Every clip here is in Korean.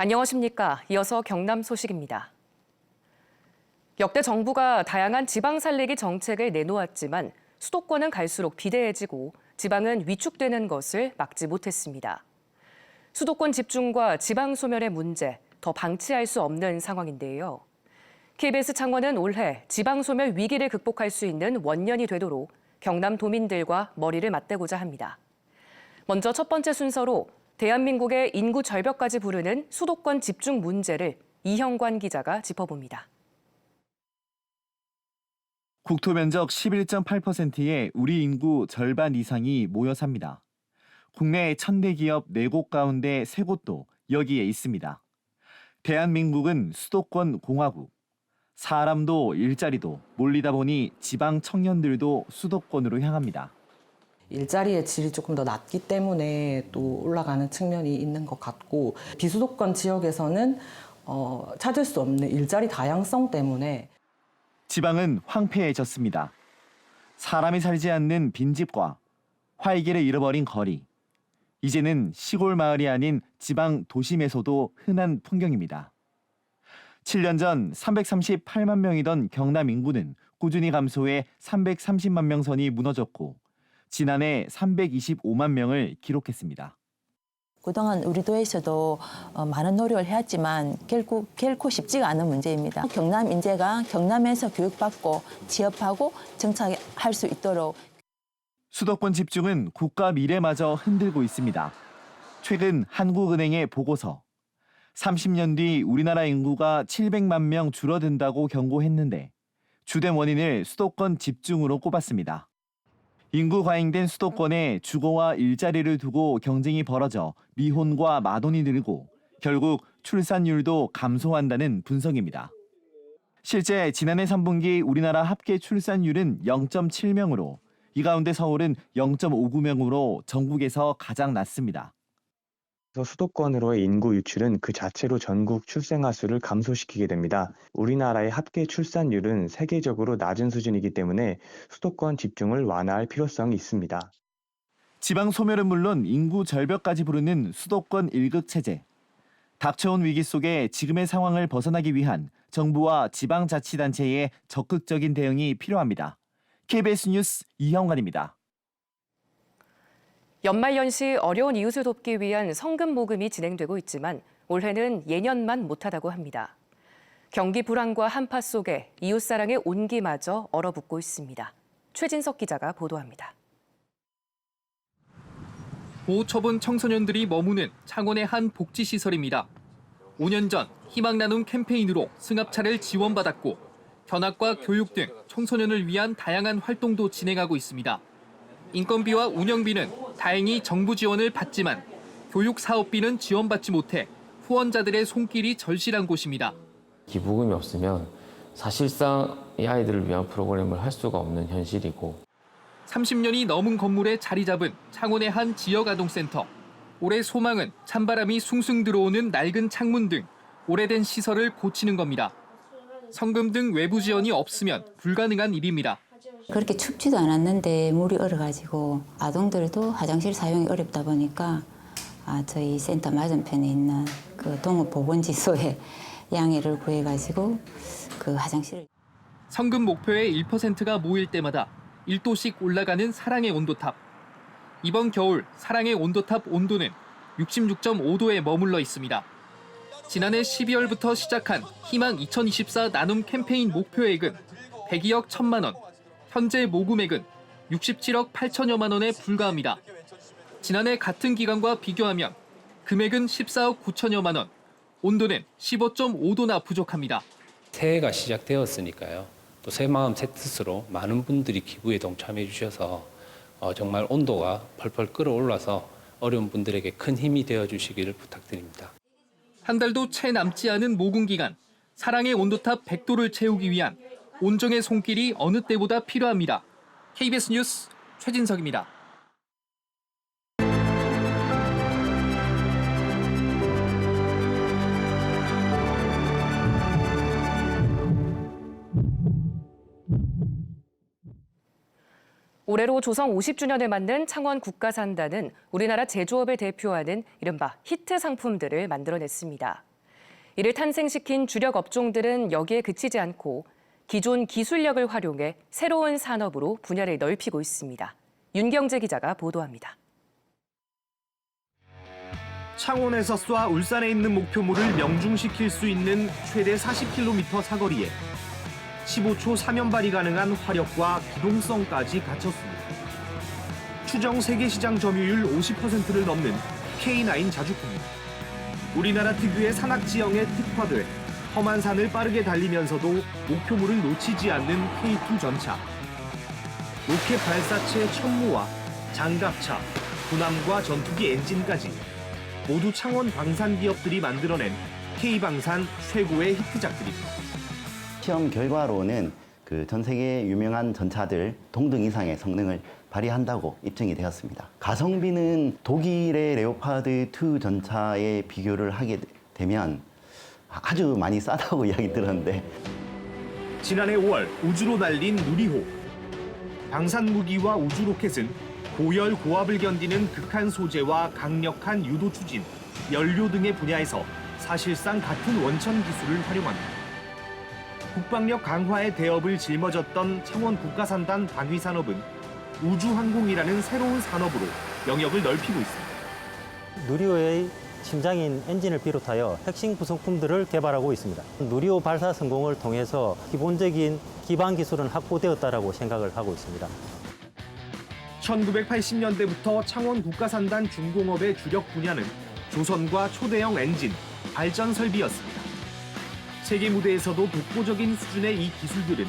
안녕하십니까. 이어서 경남 소식입니다. 역대 정부가 다양한 지방 살리기 정책을 내놓았지만 수도권은 갈수록 비대해지고 지방은 위축되는 것을 막지 못했습니다. 수도권 집중과 지방 소멸의 문제, 더 방치할 수 없는 상황인데요. KBS 창원은 올해 지방 소멸 위기를 극복할 수 있는 원년이 되도록 경남 도민들과 머리를 맞대고자 합니다. 먼저 첫 번째 순서로 대한민국의 인구 절벽까지 부르는 수도권 집중 문제를 이형관 기자가 짚어봅니다. 국토 면적 11.8%의 우리 인구 절반 이상이 모여 삽니다. 국내 1000대 기업 4곳 가운데 3곳도 여기에 있습니다. 대한민국은 수도권 공화국. 사람도 일자리도 몰리다 보니 지방 청년들도 수도권으로 향합니다. 일자리의 질이 조금 더 낮기 때문에 또 올라가는 측면이 있는 것 같고, 비수도권 지역에서는 찾을 수 없는 일자리 다양성 때문에 지방은 황폐해졌습니다. 사람이 살지 않는 빈집과 활기를 잃어버린 거리. 이제는 시골 마을이 아닌 지방 도심에서도 흔한 풍경입니다. 7년 전 338만 명이던 경남 인구는 꾸준히 감소해 330만 명 선이 무너졌고 지난해 325만 명을 기록했습니다. 그동안 우리 도에서도 많은 노력을 해왔지만 결코 쉽지가 않은 문제입니다. 경남 인재가 경남에서 교육받고 취업하고 정착할 수 있도록. 수도권 집중은 국가 미래마저 흔들고 있습니다. 최근 한국은행의 보고서, 30년 뒤 우리나라 인구가 700만 명 줄어든다고 경고했는데 주된 원인을 수도권 집중으로 꼽았습니다. 인구 과잉된 수도권에 주거와 일자리를 두고 경쟁이 벌어져 미혼과 마돈이 늘고 결국 출산율도 감소한다는 분석입니다. 실제 지난해 3분기 우리나라 합계 출산율은 0.7명으로 이 가운데 서울은 0.59명으로 전국에서 가장 낮습니다. 수도권으로의 인구 유출은 그 자체로 전국 출생아 수를 감소시키게 됩니다. 우리나라의 합계 출산율은 세계적으로 낮은 수준이기 때문에 수도권 집중을 완화할 필요성이 있습니다. 지방 소멸은 물론 인구 절벽까지 부르는 수도권 일극 체제. 닥쳐온 위기 속에 지금의 상황을 벗어나기 위한 정부와 지방자치단체의 적극적인 대응이 필요합니다. KBS 뉴스 이형관입니다. 연말연시 어려운 이웃을 돕기 위한 성금 모금이 진행되고 있지만 올해는 예년만 못하다고 합니다. 경기 불황과 한파 속에 이웃사랑의 온기마저 얼어붙고 있습니다. 최진석 기자가 보도합니다. 보호처분 청소년들이 머무는 창원의 한 복지시설입니다. 5년 전 희망 나눔 캠페인으로 승합차를 지원받았고 견학과 교육 등 청소년을 위한 다양한 활동도 진행하고 있습니다. 인건비와 운영비는 다행히 정부 지원을 받지만 교육 사업비는 지원받지 못해 후원자들의 손길이 절실한 곳입니다. 기부금이 없으면 사실상 이 아이들을 위한 프로그램을 할 수가 없는 현실이고 30년이 넘은 건물에 자리 잡은 창원의 한 지역아동센터. 올해 소망은 찬바람이 숭숭 들어오는 낡은 창문 등 오래된 시설을 고치는 겁니다. 성금 등 외부 지원이 없으면 불가능한 일입니다. 그렇게 춥지도 않았는데 물이 얼어가지고 아동들도 화장실 사용이 어렵다 보니까 저희 센터 맞은편에 있는 그 동업보건지소에 양해를 구해가지고 그 화장실을. 성금 목표의 1%가 모일 때마다 1도씩 올라가는 사랑의 온도탑. 이번 겨울 사랑의 온도탑 온도는 66.5도에 머물러 있습니다. 지난해 12월부터 시작한 희망 2024 나눔 캠페인 목표액은 102억 1천만 원. 현재 모금액은 67억 8천여만 원에 불과합니다. 지난해 같은 기간과 비교하면 금액은 14억 9천여만 원, 온도는 15.5도나 부족합니다. 새해가 시작되었으니까요. 또 새마음 새뜻으로 많은 분들이 기부에 동참해 주셔서 정말 온도가 펄펄 끓어올라서 어려운 분들에게 큰 힘이 되어주시기를 부탁드립니다. 한 달도 채 남지 않은 모금 기간, 사랑의 온도탑 100도를 채우기 위한 온정의 손길이 어느 때보다 필요합니다. KBS 뉴스 최진석입니다. 올해로 조성 50주년을 맞는 창원 국가산단은 우리나라 제조업을 대표하는 이른바 히트 상품들을 만들어냈습니다. 이를 탄생시킨 주력 업종들은 여기에 그치지 않고 기존 기술력을 활용해 새로운 산업으로 분야를 넓히고 있습니다. 윤경재 기자가 보도합니다. 창원에서 쏴 울산에 있는 목표물을 명중시킬 수 있는 최대 40km 사거리에 15초 사면발이 가능한 화력과 기동성까지 갖췄습니다. 추정 세계시장 점유율 50%를 넘는 K9 자주포입니다. 우리나라 특유의 산악지형에 특화돼 험한 산을 빠르게 달리면서도 목표물을 놓치지 않는 K2 전차. 로켓 발사체 천무와 장갑차, 군함과 전투기 엔진까지 모두 창원 방산 기업들이 만들어낸 K방산 최고의 히트작들입니다. 시험 결과로는 그 전 세계 유명한 전차들 동등 이상의 성능을 발휘한다고 입증이 되었습니다. 가성비는 독일의 레오파드 2 전차에 비교를 하게 되면 아주 많이 싸다고 이야기 들었는데 지난해 5월 우주로 날린 누리호. 방산 무기와 우주 로켓은 고열 고압을 견디는 극한 소재와 강력한 유도 추진, 연료 등의 분야에서 사실상 같은 원천 기술을 활용합니다. 국방력 강화의 대업을 짊어졌던 창원 국가산단 방위산업은 우주항공이라는 새로운 산업으로 영역을 넓히고 있습니다. 누리호의 심장인 엔진을 비롯하여 핵심 구성품들을 개발하고 있습니다. 누리호 발사 성공을 통해서 기본적인 기반 기술은 확보되었다고 생각을 하고 있습니다. 1980년대부터 창원 국가산단 중공업의 주력 분야는 조선과 초대형 엔진, 발전 설비였습니다. 세계 무대에서도 독보적인 수준의 이 기술들은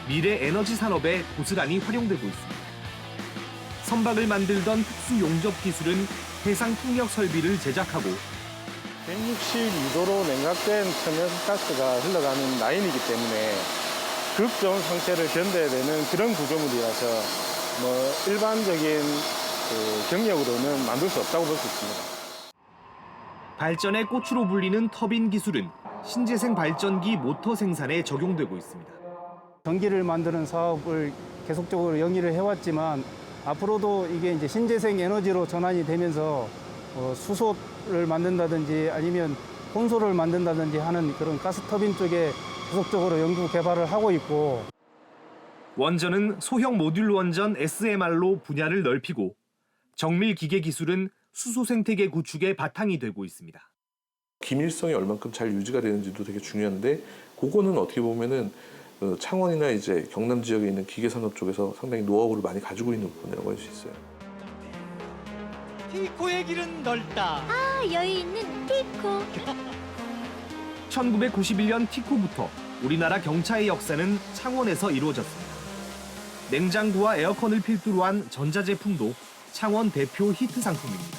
미래 에너지 산업에 고스란히 활용되고 있습니다. 선박을 만들던 특수 용접 기술은 해상 풍력 설비를 제작하고 162도로 냉각된 천연가스가 흘러가는 라인이기 때문에 극저온 상태를 견뎌야 되는 그런 구조물이라서 일반적인 경력으로는 만들 수 없다고 볼 수 있습니다. 발전의 꽃으로 불리는 터빈 기술은 신재생 발전기 모터 생산에 적용되고 있습니다. 전기를 만드는 사업을 계속적으로 영위를 해왔지만 앞으로도 이게 이제 신재생 에너지로 전환이 되면서 수소를 만든다든지 아니면 혼소를 만든다든지 하는 그런 가스터빈 쪽에 계속적으로 연구 개발을 하고 있고 원전은 소형 모듈 원전 SMR로 분야를 넓히고 정밀 기계 기술은 수소 생태계 구축의 바탕이 되고 있습니다. 기밀성이 얼만큼 잘 유지가 되는지도 되게 중요한데 그거는 어떻게 보면은 창원이나 이제 경남 지역에 있는 기계산업 쪽에서 상당히 노하우를 많이 가지고 있는 부분이라고 할 수 있어요. 티코의 길은 넓다. 아, 여유 있는 티코. 1991년 티코부터 우리나라 경차의 역사는 창원에서 이루어졌습니다. 냉장고와 에어컨을 필두로 한 전자제품도 창원 대표 히트 상품입니다.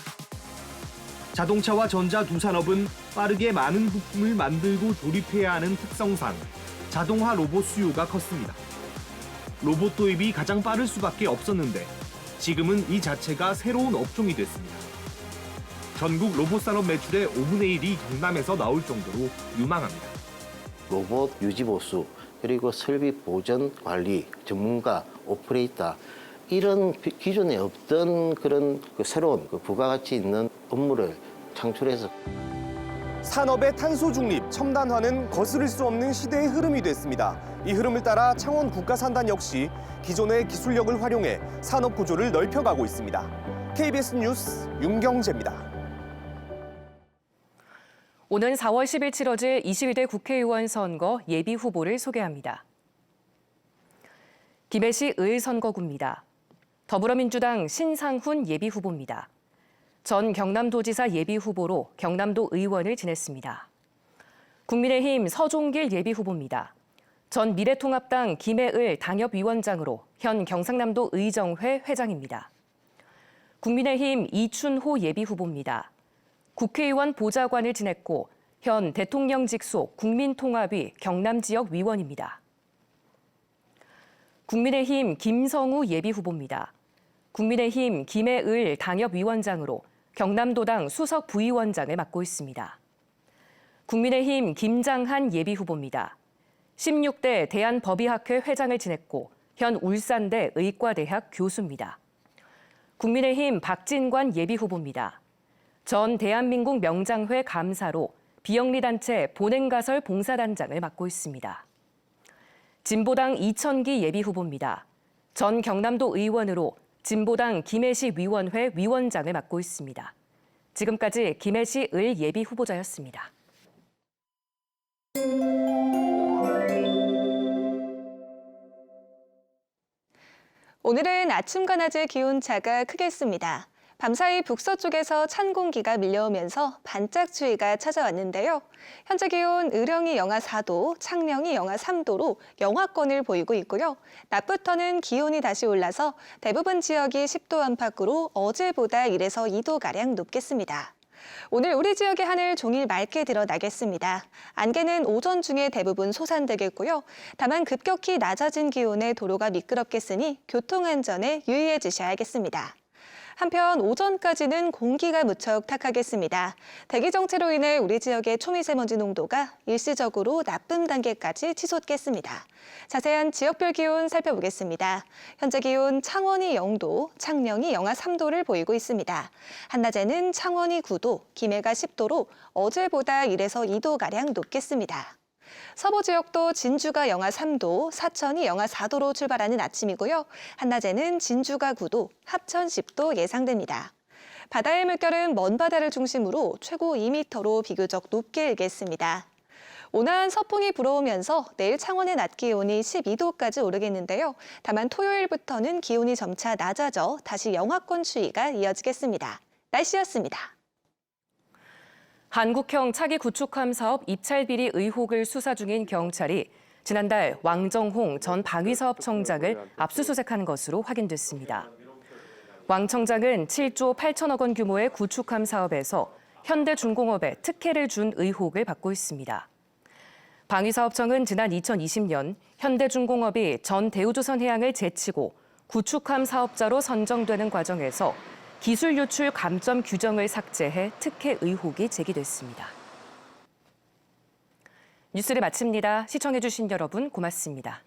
자동차와 전자 두 산업은 빠르게 많은 부품을 만들고 조립해야 하는 특성상 자동화 로봇 수요가 컸습니다. 로봇 도입이 가장 빠를 수밖에 없었는데 지금은 이 자체가 새로운 업종이 됐습니다. 전국 로봇 산업 매출의 5분의 1이 경남에서 나올 정도로 유망합니다. 로봇 유지 보수 그리고 설비 보전 관리 전문가 오퍼레이터 이런 기존에 없던 그런 새로운 부가가치 있는 업무를 창출해서 산업의 탄소 중립, 첨단화는 거스를 수 없는 시대의 흐름이 됐습니다. 이 흐름을 따라 창원 국가산단 역시 기존의 기술력을 활용해 산업 구조를 넓혀가고 있습니다. KBS 뉴스 윤경재입니다. 오는 4월 10일 치러질 21대 국회의원 선거 예비 후보를 소개합니다. 김해시 을선거구입니다. 더불어민주당 신상훈 예비 후보입니다. 전 경남도지사 예비 후보로 경남도 의원을 지냈습니다. 국민의힘 서종길 예비 후보입니다. 전 미래통합당 김해을 당협위원장으로 현 경상남도 의정회 회장입니다. 국민의힘 이춘호 예비 후보입니다. 국회의원 보좌관을 지냈고 현 대통령 직속 국민통합위 경남지역 위원입니다. 국민의힘 김성우 예비 후보입니다. 국민의힘 김해을 당협위원장으로 경남도당 수석 부위원장을 맡고 있습니다. 국민의힘 김장한 예비 후보입니다. 16대 대한법의학회 회장을 지냈고 현 울산대 의과대학 교수입니다. 국민의힘 박진관 예비 후보입니다. 전 대한민국 명장회 감사로 비영리단체 보냉가설 봉사단장을 맡고 있습니다. 진보당 이천기 예비후보입니다. 전 경남도 의원으로 진보당 김해시 위원회 위원장을 맡고 있습니다. 지금까지 김해시 을 예비후보자였습니다. 오늘은 아침과 낮의 기온차가 크겠습니다. 밤사이 북서쪽에서 찬 공기가 밀려오면서 반짝 추위가 찾아왔는데요. 현재 기온 의령이 영하 4도, 창녕이 영하 3도로 영하권을 보이고 있고요. 낮부터는 기온이 다시 올라서 대부분 지역이 10도 안팎으로 어제보다 1에서 2도가량 높겠습니다. 오늘 우리 지역의 하늘 종일 맑게 드러나겠습니다. 안개는 오전 중에 대부분 소산되겠고요. 다만 급격히 낮아진 기온에 도로가 미끄럽겠으니 교통안전에 유의해 주셔야겠습니다. 한편 오전까지는 공기가 무척 탁하겠습니다. 대기 정체로 인해 우리 지역의 초미세먼지 농도가 일시적으로 나쁨 단계까지 치솟겠습니다. 자세한 지역별 기온 살펴보겠습니다. 현재 기온 창원이 0도, 창녕이 영하 3도를 보이고 있습니다. 한낮에는 창원이 9도, 김해가 10도로 어제보다 1에서 2도가량 높겠습니다. 서부 지역도 진주가 영하 3도, 사천이 영하 4도로 출발하는 아침이고요. 한낮에는 진주가 9도, 합천 10도 예상됩니다. 바다의 물결은 먼 바다를 중심으로 최고 2m로 비교적 높게 일겠습니다. 온화한 서풍이 불어오면서 내일 창원의 낮 기온이 12도까지 오르겠는데요. 다만 토요일부터는 기온이 점차 낮아져 다시 영하권 추위가 이어지겠습니다. 날씨였습니다. 한국형 차기 구축함 사업 입찰 비리 의혹을 수사 중인 경찰이 지난달 왕정홍 전 방위사업청장을 압수수색한 것으로 확인됐습니다. 왕 청장은 7조 8천억 원 규모의 구축함 사업에서 현대중공업에 특혜를 준 의혹을 받고 있습니다. 방위사업청은 지난 2020년 현대중공업이 전 대우조선해양을 제치고 구축함 사업자로 선정되는 과정에서 기술 유출 감점 규정을 삭제해 특혜 의혹이 제기됐습니다. 뉴스를 마칩니다. 시청해주신 여러분 고맙습니다.